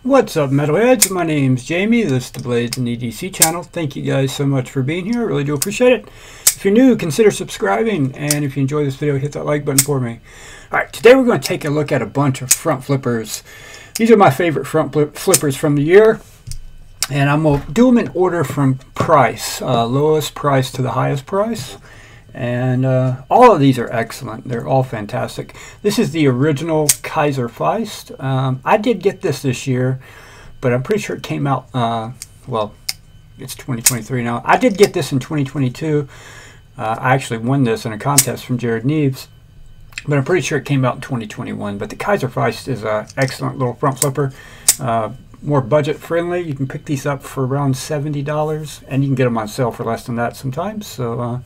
What's up, metalheads? My name's Jamie. This is the Blades and EDC channel. Thank you guys so much for being here. I really do appreciate it. If you're new, consider subscribing, and if you enjoy this video, hit that like button for me. Alright, today we're going to take a look at a bunch of front flippers. These are my favorite front flippers from the year, and I'm going to do them in order from price, lowest price to the highest price. And all of these are excellent. They're all fantastic. This is the original Kizer Feist. I did get this year, but I'm pretty sure it came out, well, it's 2023 now. I did get this in 2022. I actually won this in a contest from Jared Neves, but I'm pretty sure it came out in 2021. But the Kizer Feist is an excellent little front flipper. More budget friendly. You can pick these up for around $70, and you can get them on sale for less than that sometimes. So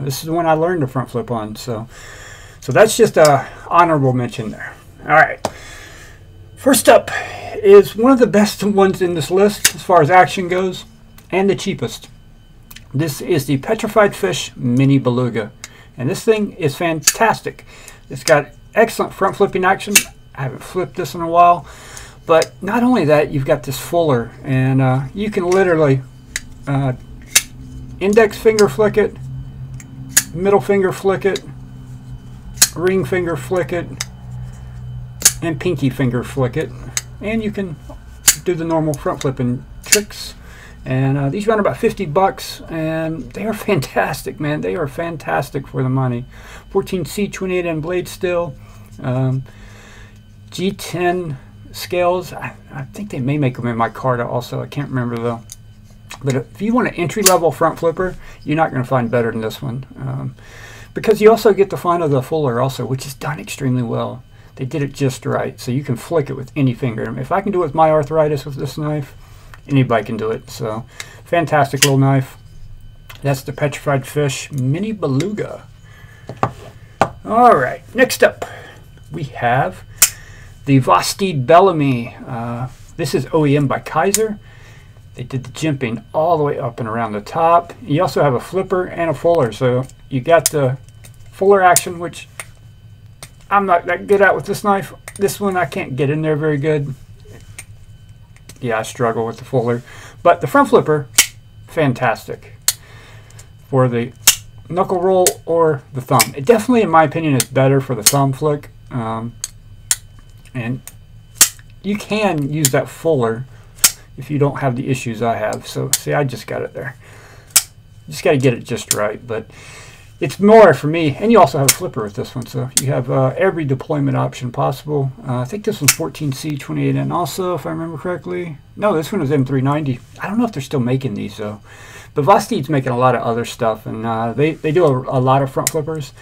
this is the one I learned to front flip on, so that's just a honorable mention there. All right, first up is one of the best ones in this list as far as action goes, and the cheapest. This is the Petrified Fish Mini Beluga, and this thing is fantastic. It's got excellent front flipping action. I haven't flipped this in a while, but not only that, you've got this fuller, and you can literally index finger flick it, middle finger flick it, ring finger flick it, and pinky finger flick it, and you can do the normal front flipping tricks. And these run about 50 bucks, and they are fantastic, man. They are fantastic for the money. 14C 28N blade steel, G10 scales. I think they may make them in micarta also. I can't remember though. But if you want an entry-level front flipper, you're not going to find better than this one. Because you also get the fun of the fuller also, which is done extremely well. They did it just right, so you can flick it with any finger. If I can do it with my arthritis with this knife, anybody can do it. So, fantastic little knife. That's the Petrified Fish Mini Beluga. Alright, next up, we have the Vastid Bellamy. This is OEM by Kizer. They did the jimping all the way up and around the top. You also have a flipper and a fuller, so you got the fuller action, which I'm not that good at with this knife. This one I can't get in there very good. Yeah, I struggle with the fuller. But the front flipper, fantastic for the knuckle roll or the thumb. It definitely, in my opinion, is better for the thumb flick. And you can use that fuller if you don't have the issues I have. So see, I just got it there. Just got to get it just right, but it's more for me. And you also have a flipper with this one, so you have every deployment option possible. I think this one's 14C 28N also, if I remember correctly. No, this one is M390. I don't know if they're still making these though, but Vastid's making a lot of other stuff, and they do a lot of front flippers.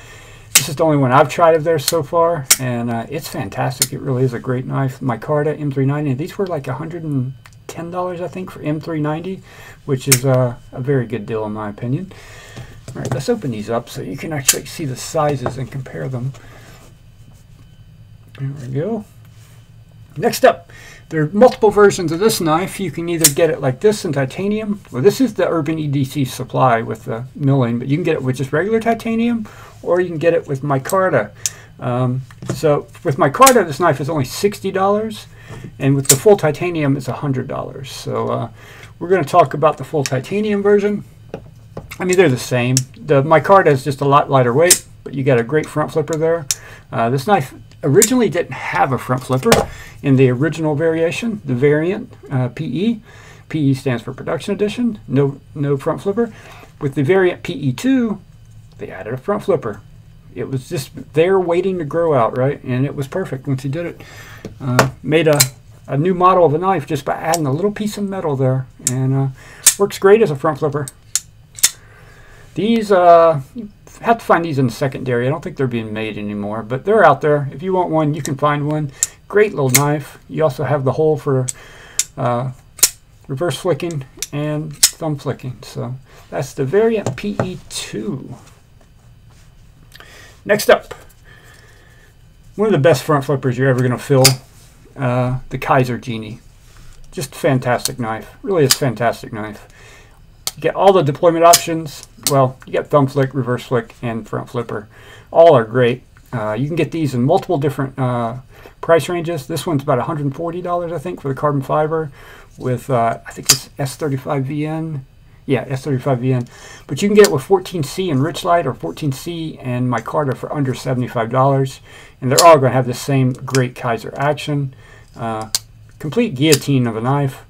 This is the only one I've tried of theirs so far, and it's fantastic. It really is a great knife. Micarta M390. These were like $110, I think, for M390, which is a very good deal in my opinion. All right, let's open these up so you can actually see the sizes and compare them. There we go. Next up, there are multiple versions of this knife. You can either get it like this in titanium. Well, this is the Urban EDC supply with the milling, but you can get it with just regular titanium, or you can get it with micarta. So with micarta, this knife is only $60. And with the full titanium, it's $100. So we're going to talk about the full titanium version. I mean, they're the same. The micarta is just a lot lighter weight, but you got a great front flipper there. This knife originally didn't have a front flipper in the original variation, the variant PE. PE stands for Production Edition. No front flipper. With the variant PE2, they added a front flipper. It was just there waiting to grow out, right? And it was perfect once he did it. Made a new model of a knife just by adding a little piece of metal there, and works great as a front flipper. These, you have to find these in the secondary. I don't think they're being made anymore, but they're out there. If you want one, you can find one. Great little knife. You also have the hole for reverse flicking and thumb flicking. So that's the variant PE2. Next up, one of the best front flippers you're ever going to fill, the Kaiser Genie. Just a fantastic knife. Really is a fantastic knife. You get all the deployment options. Well, you get thumb flick, reverse flick, and front flipper. All are great. You can get these in multiple different price ranges. This one's about $140, I think, for the carbon fiber with, I think it's S35VN. Yeah, S35VN. But you can get it with 14C and Richlight or 14C and micarta for under $75. And they're all going to have the same great Kizer action. Complete guillotine of a knife.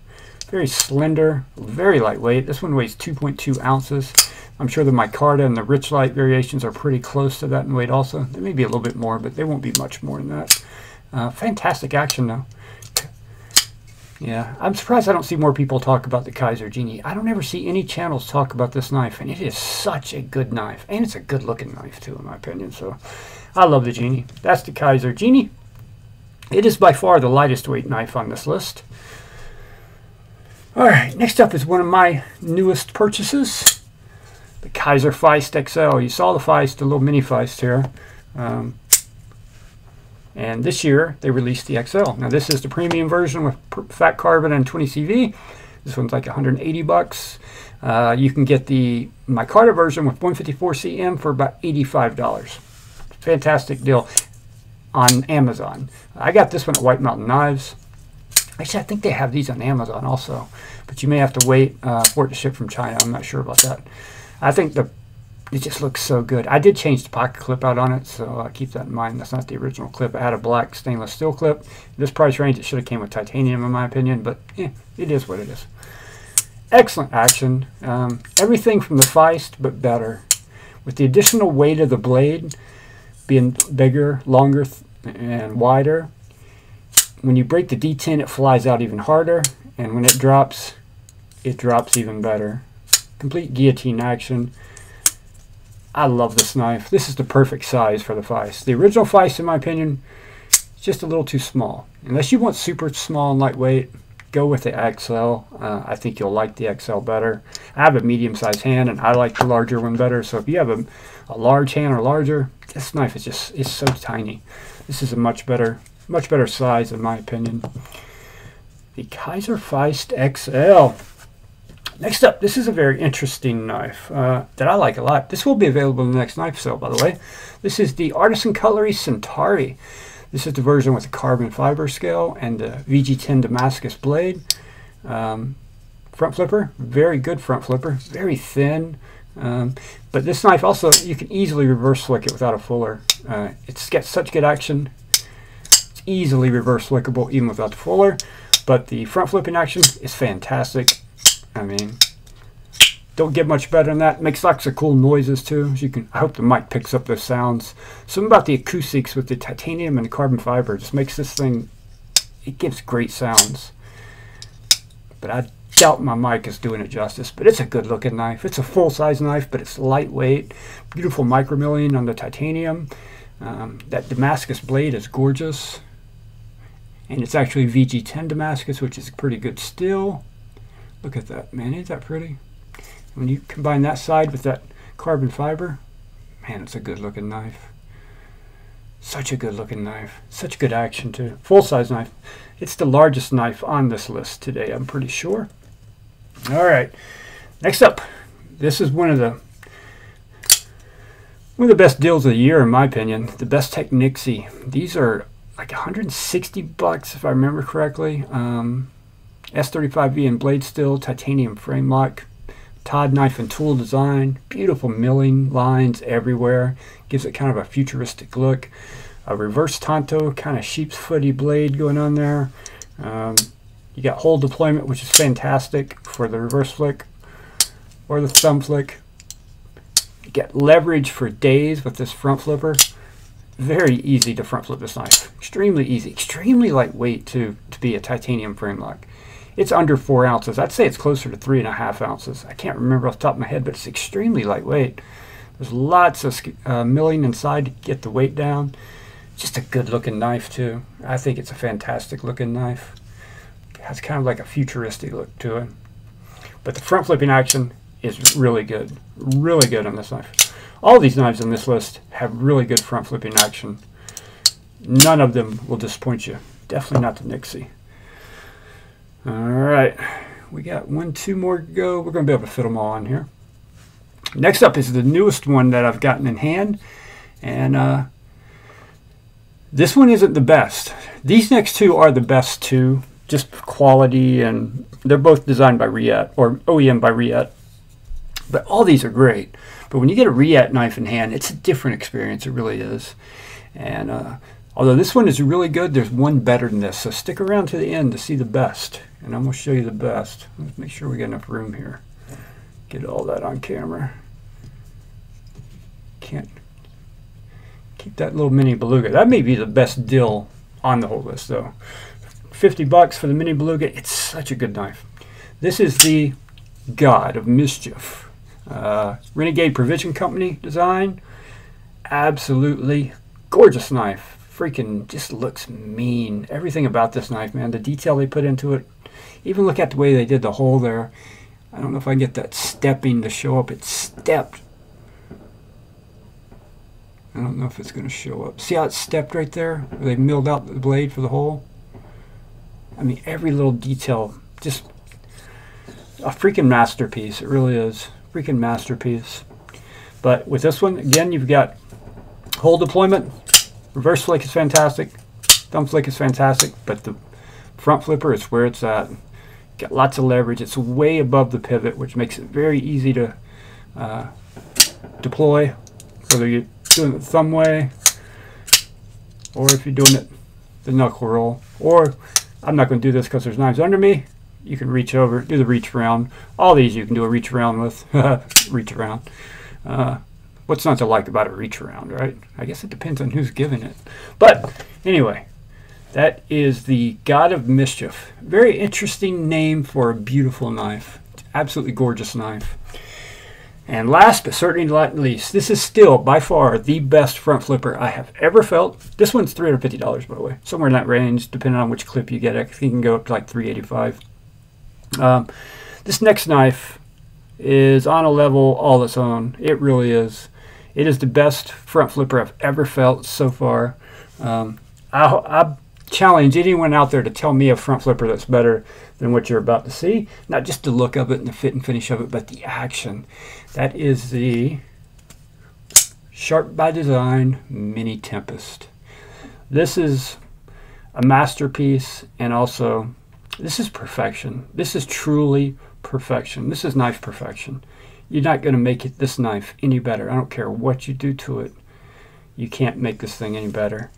Very slender, very lightweight. This one weighs 2.2 ounces. I'm sure the micarta and the Richlight variations are pretty close to that in weight also. They may be a little bit more, but they won't be much more than that. Fantastic action though. Yeah, I'm surprised I don't see more people talk about the Kaiser Genie. I don't ever see any channels talk about this knife, and it is such a good knife. And it's a good looking knife too, in my opinion. So I love the Genie. That's the Kaiser Genie. It is by far the lightest weight knife on this list. Alright, next up is one of my newest purchases. The Kizer Feist XL. You saw the Feist, the little mini Feist here. And this year, they released the XL. Now, this is the premium version with fat carbon and 20 CV. This one's like 180 bucks. You can get the micarta version with 154 cm for about $85. Fantastic deal on Amazon. I got this one at White Mountain Knives. Actually, I think they have these on Amazon also. But you may have to wait for it to ship from China. I'm not sure about that. I think it just looks so good. I did change the pocket clip out on it, so keep that in mind. That's not the original clip. I had a black stainless steel clip. This price range, it should have came with titanium in my opinion, but it is what it is. Excellent action. Everything from the Feist, but better. With the additional weight of the blade being bigger, longer, and wider, when you break the D10, it flies out even harder, and when it drops even better. Complete guillotine action. I love this knife. This is the perfect size for the Feist. The original Feist, in my opinion, is just a little too small. Unless you want super small and lightweight, go with the XL. I think you'll like the XL better. I have a medium-sized hand, and I like the larger one better. So if you have a large hand or larger, this knife is so tiny. This is a much better size, in my opinion. The Kizer Feist XL. Next up, this is a very interesting knife that I like a lot. This will be available in the next knife sale, by the way. This is the Artisan Centauri. This is the version with the carbon fiber scale and the VG10 Damascus blade. Front flipper, very good front flipper, very thin. But this knife also, you can easily reverse flick it without a fuller. It's got such good action. It's easily reverse flickable even without the fuller. But the front flipping action is fantastic. I mean, don't get much better than that. It makes lots of cool noises too. As you can, I hope the mic picks up those sounds. Something about the acoustics with the titanium and the carbon fiber just makes this thing, it gives great sounds. But I doubt my mic is doing it justice. But it's a good looking knife. It's a full size knife, but it's lightweight. Beautiful micromilling on the titanium. That Damascus blade is gorgeous. And it's actually VG10 Damascus, which is pretty good steel. Look at that, man, ain't that pretty? When you combine that side with that carbon fiber, man, it's a good looking knife. Such a good looking knife. Such good action too. Full size knife. It's the largest knife on this list today, I'm pretty sure. All right, next up, this is one of the best deals of the year in my opinion. The Bestech Nyxie. These are like 160 bucks if I remember correctly. S35V and blade steel, titanium frame lock, Todd knife and tool design, beautiful milling lines everywhere, gives it kind of a futuristic look. A reverse tanto, kind of sheep's footy blade going on there. You got hole deployment, which is fantastic for the reverse flick or the thumb flick. You get leverage for days with this front flipper. Very easy to front flip this knife. Extremely easy, extremely lightweight too, to be a titanium frame lock. It's under 4 ounces. I'd say it's closer to 3.5 ounces. I can't remember off the top of my head, but it's extremely lightweight. There's lots of milling inside to get the weight down. Just a good looking knife too. I think it's a fantastic looking knife. It has kind of like a futuristic look to it. But the front flipping action is really good. Really good on this knife. All these knives on this list have really good front flipping action. None of them will disappoint you. Definitely not the Nixie. Alright, we got 2 more to go. We're going to be able to fit them all on here. Next up is the newest one that I've gotten in hand. And This one isn't the best. These next two are the best two, just quality, and they're both designed by Riat, or OEM by Riat. But all these are great. But when you get a Riat knife in hand, it's a different experience. It really is. And although this one is really good, there's one better than this. So stick around to the end to see the best. And I'm going to show you the best. Let's make sure we get enough room here. Get all that on camera. Can't keep that little mini Beluga. That may be the best deal on the whole list, though. $50 for the mini Beluga. It's such a good knife. This is the God of Mischief. Renegade Provision Co design. Absolutely gorgeous knife. Freaking just looks mean. Everything about this knife, man. The detail they put into it. Even look at the way they did the hole there. I don't know if I can get that stepping to show up. It's stepped. I don't know if it's going to show up. See how it's stepped right there? Where they milled out the blade for the hole? I mean, every little detail. Just a freaking masterpiece. It really is. Freaking masterpiece. But with this one, again, you've got hole deployment. Reverse flick is fantastic. Thumb flick is fantastic. But the front flipper is where it's at. Got lots of leverage. It's way above the pivot, which makes it very easy to deploy, whether you're doing it the thumb way or if you're doing it the knuckle roll. Or I'm not going to do this because there's knives under me. You can reach over, do the reach around. All these you can do a reach around with. Reach around. What's not to like about a reach around, right? I guess it depends on who's giving it. But anyway, that is the God of Mischief. Very interesting name for a beautiful knife. Absolutely gorgeous knife. And last but certainly not least, this is still by far the best front flipper I have ever felt. This one's $350, by the way. Somewhere in that range, depending on which clip you get. I think you can go up to like $385. This next knife is on a level all its own. It really is. It is the best front flipper I've ever felt so far. I challenge anyone out there to tell me a front flipper that's better than what you're about to see. Not just the look of it and the fit and finish of it, but the action. That is the Sharp by Design Mini Tempest. This is a masterpiece, and also this is perfection. This is truly perfection. This is knife perfection. You're not going to make this knife any better. I don't care what you do to it. You can't make this thing any better.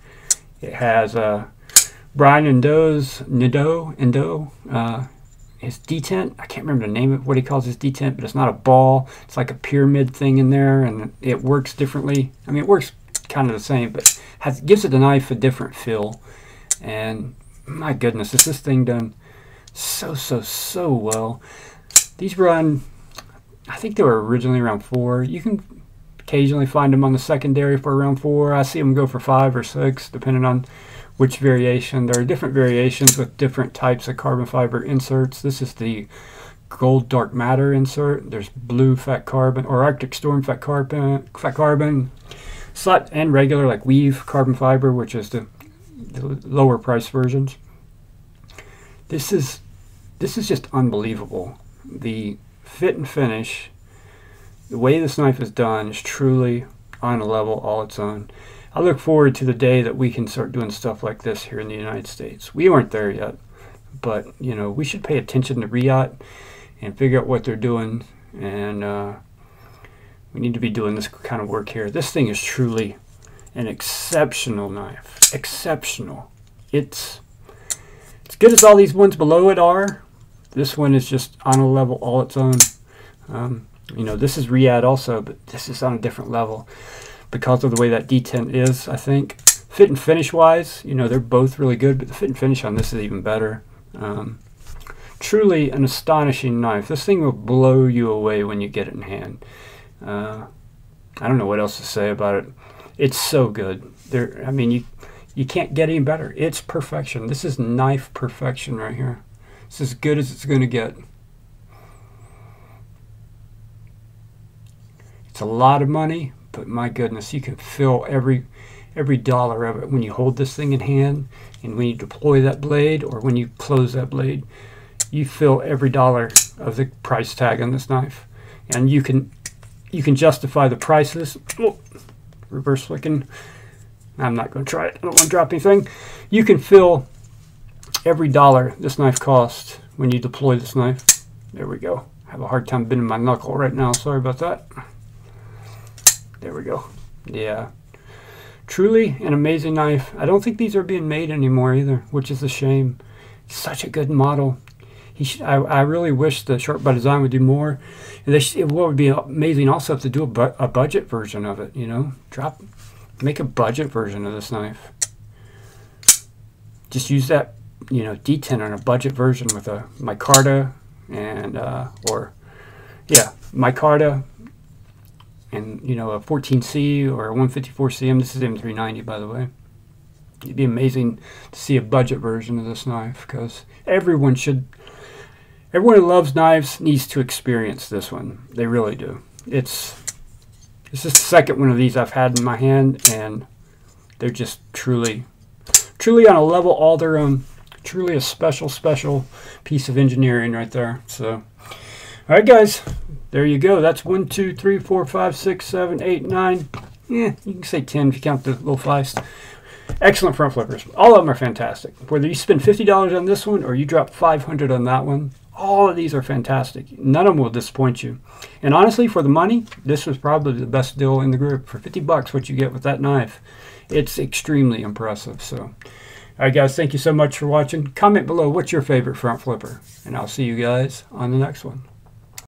It has Brian Endo's his detent. I can't remember the name of what he calls his detent, but it's not a ball. It's like a pyramid thing in there, and it works differently. I mean, it works kind of the same, but gives it the knife a different feel. And my goodness, is this thing done so well. These run, I think they were originally around $4. You can occasionally find them on the secondary for around $4. I see them go for $5 or $6, depending on which variation. There are different variations with different types of carbon fiber inserts. This is the gold dark matter insert. There's blue fat carbon, or Arctic Storm fat carbon, slut and regular like weave carbon fiber, which is the lower price versions. This is just unbelievable. The fit and finish, the way this knife is done, is truly on a level all its own. I look forward to the day that we can start doing stuff like this here in the United States. We aren't there yet, but you know, we should pay attention to Riat and figure out what they're doing, and we need to be doing this kind of work here. This thing is truly an exceptional knife. Exceptional. It's as good as all these ones below it are. This one is just on a level all its own. You know, this is Riat also, but this is on a different level because of the way that detent is, I think. Fit and finish wise, you know, they're both really good, but the fit and finish on this is even better. Truly an astonishing knife. This thing will blow you away when you get it in hand. I don't know what else to say about it. It's so good. I mean, you can't get any better. It's perfection. This is knife perfection right here. It's as good as it's going to get. It's a lot of money, but my goodness, you can feel every dollar of it when you hold this thing in hand, and when you deploy that blade or when you close that blade. You feel every dollar of the price tag on this knife, and you can justify the prices. Oh, reverse flicking. I'm not going to try it. I don't want to drop anything. You can feel every dollar this knife costs when you deploy this knife. There we go. I have a hard time bending my knuckle right now. Sorry about that. There we go. Yeah. Truly an amazing knife. I don't think these are being made anymore either, which is a shame. Such a good model. I really wish the Sharp by Design would do more. And what would be amazing also if to do a budget version of it, you know? Make a budget version of this knife. Just use that, you know, D10 on a budget version with a micarta and, micarta and, you know, a 14C or a 154CM. This is M390, by the way. It'd be amazing to see a budget version of this knife, because everyone who loves knives needs to experience this one. They really do. It's just the second one of these I've had in my hand, and they're just truly on a level all their own. Truly a special piece of engineering right there. So, all right, guys, there you go. That's 1, 2, 3, 4, 5, 6, 7, 8, 9. Yeah, you can say 10 if you count the little Feist. Excellent front flippers. All of them are fantastic. Whether you spend $50 on this one or you drop $500 on that one, all of these are fantastic. None of them will disappoint you. And honestly, for the money, this was probably the best deal in the group. For 50 bucks, what you get with that knife, it's extremely impressive. So, all right, guys, thank you so much for watching. Comment below what's your favorite front flipper, and I'll see you guys on the next one.